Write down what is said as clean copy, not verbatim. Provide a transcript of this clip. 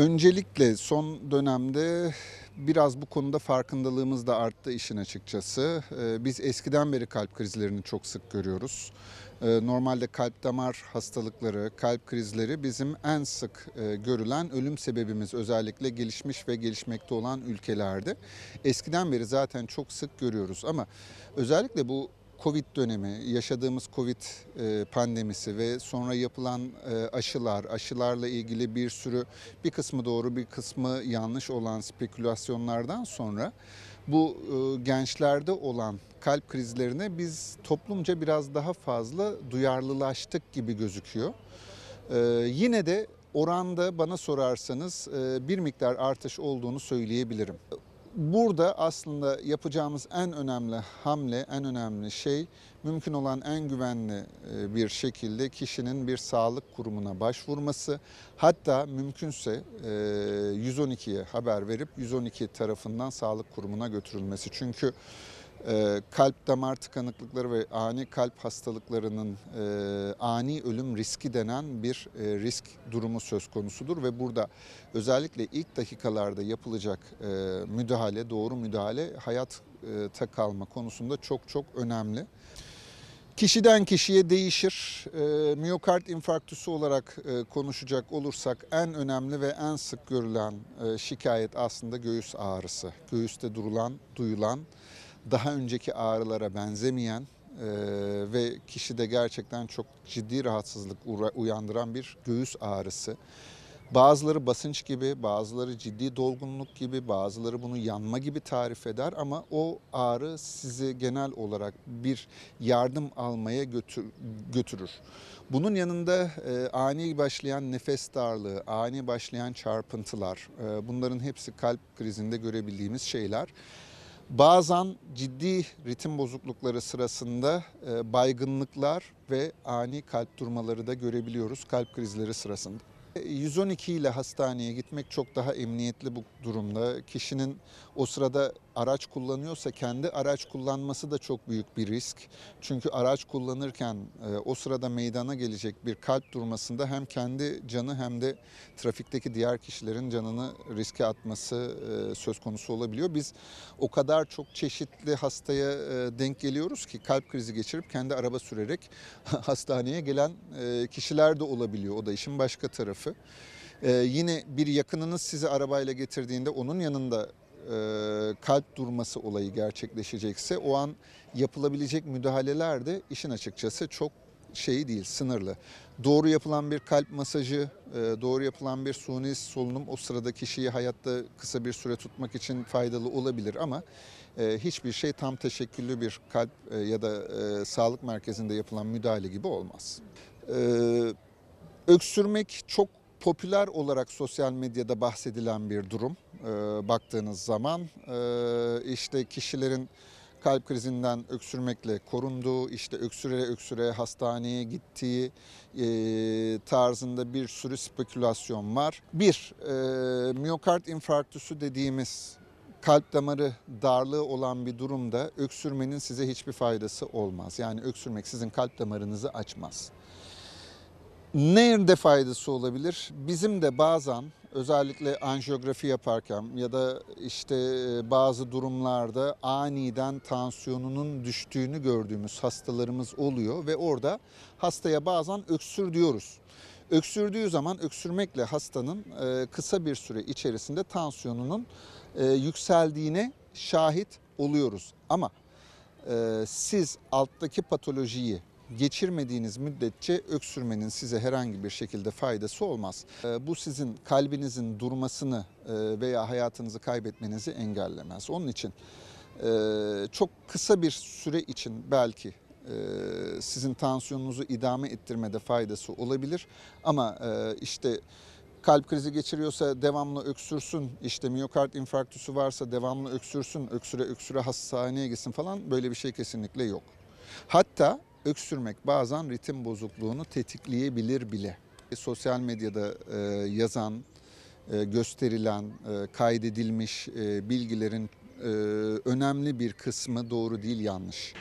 Öncelikle son dönemde biraz bu konuda farkındalığımız da arttı işin açıkçası. Biz eskiden beri kalp krizlerini çok sık görüyoruz. Normalde kalp damar hastalıkları, kalp krizleri bizim en sık görülen ölüm sebebimiz, özellikle gelişmiş ve gelişmekte olan ülkelerde. Eskiden beri zaten çok sık görüyoruz ama özellikle bu Covid dönemi, yaşadığımız Covid pandemisi ve sonra yapılan aşılarla ilgili bir kısmı doğru bir kısmı yanlış olan spekülasyonlardan sonra bu gençlerde olan kalp krizlerine biz toplumca biraz daha fazla duyarlılaştık gibi gözüküyor. Yine de oranda bana sorarsanız bir miktar artış olduğunu söyleyebilirim. Burada aslında yapacağımız en önemli hamle, en önemli şey mümkün olan en güvenli bir şekilde kişinin bir sağlık kurumuna başvurması. Hatta mümkünse 112'ye haber verip 112 tarafından sağlık kurumuna götürülmesi. Çünkü kalp damar tıkanıklıkları ve ani kalp hastalıklarının ani ölüm riski denen bir risk durumu söz konusudur ve burada özellikle ilk dakikalarda yapılacak müdahale, doğru müdahale hayatta kalma konusunda çok çok önemli. Kişiden kişiye değişir. Miyokard infarktüsü olarak konuşacak olursak en önemli ve en sık görülen şikayet aslında göğüs ağrısı. Göğüste duyulan, daha önceki ağrılara benzemeyen ve kişide gerçekten çok ciddi rahatsızlık uyandıran bir göğüs ağrısı. Bazıları basınç gibi, bazıları ciddi dolgunluk gibi, bazıları bunu yanma gibi tarif eder ama o ağrı sizi genel olarak bir yardım almaya götürür. Bunun yanında ani başlayan nefes darlığı, ani başlayan çarpıntılar, bunların hepsi kalp krizinde görebildiğimiz şeyler. Bazen ciddi ritim bozuklukları sırasında baygınlıklar ve ani kalp durmaları da görebiliyoruz kalp krizleri sırasında. 112 ile hastaneye gitmek çok daha emniyetli bu durumda. Kişinin o sırada araç kullanıyorsa kendi araç kullanması da çok büyük bir risk. Çünkü araç kullanırken o sırada meydana gelecek bir kalp durmasında hem kendi canı hem de trafikteki diğer kişilerin canını riske atması söz konusu olabiliyor. Biz o kadar çok çeşitli hastaya denk geliyoruz ki kalp krizi geçirip kendi araba sürerek hastaneye gelen kişiler de olabiliyor. O da işin başka tarafı. Yine bir yakınınız sizi arabayla getirdiğinde onun yanında kalp durması olayı gerçekleşecekse o an yapılabilecek müdahaleler de işin açıkçası çok değil, sınırlı. Doğru yapılan bir kalp masajı, doğru yapılan bir suni solunum o sırada kişiyi hayatta kısa bir süre tutmak için faydalı olabilir ama hiçbir şey tam teşekküllü bir kalp ya da sağlık merkezinde yapılan müdahale gibi olmaz. Öksürmek çok popüler olarak sosyal medyada bahsedilen bir durum baktığınız zaman. İşte kişilerin kalp krizinden öksürmekle korunduğu, işte öksüre hastaneye gittiği tarzında bir sürü spekülasyon var. Miyokard infarktüsü dediğimiz kalp damarı darlığı olan bir durumda öksürmenin size hiçbir faydası olmaz. Yani öksürmek sizin kalp damarınızı açmaz. Nerede faydası olabilir? Bizim de bazen özellikle anjiyografi yaparken ya da işte bazı durumlarda aniden tansiyonunun düştüğünü gördüğümüz hastalarımız oluyor ve orada hastaya bazen öksür diyoruz. Öksürdüğü zaman öksürmekle hastanın kısa bir süre içerisinde tansiyonunun yükseldiğine şahit oluyoruz. Ama siz alttaki patolojiyi geçirmediğiniz müddetçe öksürmenin size herhangi bir şekilde faydası olmaz. Bu sizin kalbinizin durmasını veya hayatınızı kaybetmenizi engellemez. Onun için çok kısa bir süre için belki sizin tansiyonunuzu idame ettirmede faydası olabilir. Ama işte kalp krizi geçiriyorsa devamlı öksürsün, işte miyokard infarktüsü varsa devamlı öksürsün, öksüre hastaneye gitsin falan, böyle bir şey kesinlikle yok. Hatta öksürmek bazen ritim bozukluğunu tetikleyebilir bile. Sosyal medyada yazan, gösterilen, kaydedilmiş bilgilerin önemli bir kısmı doğru değil, yanlış.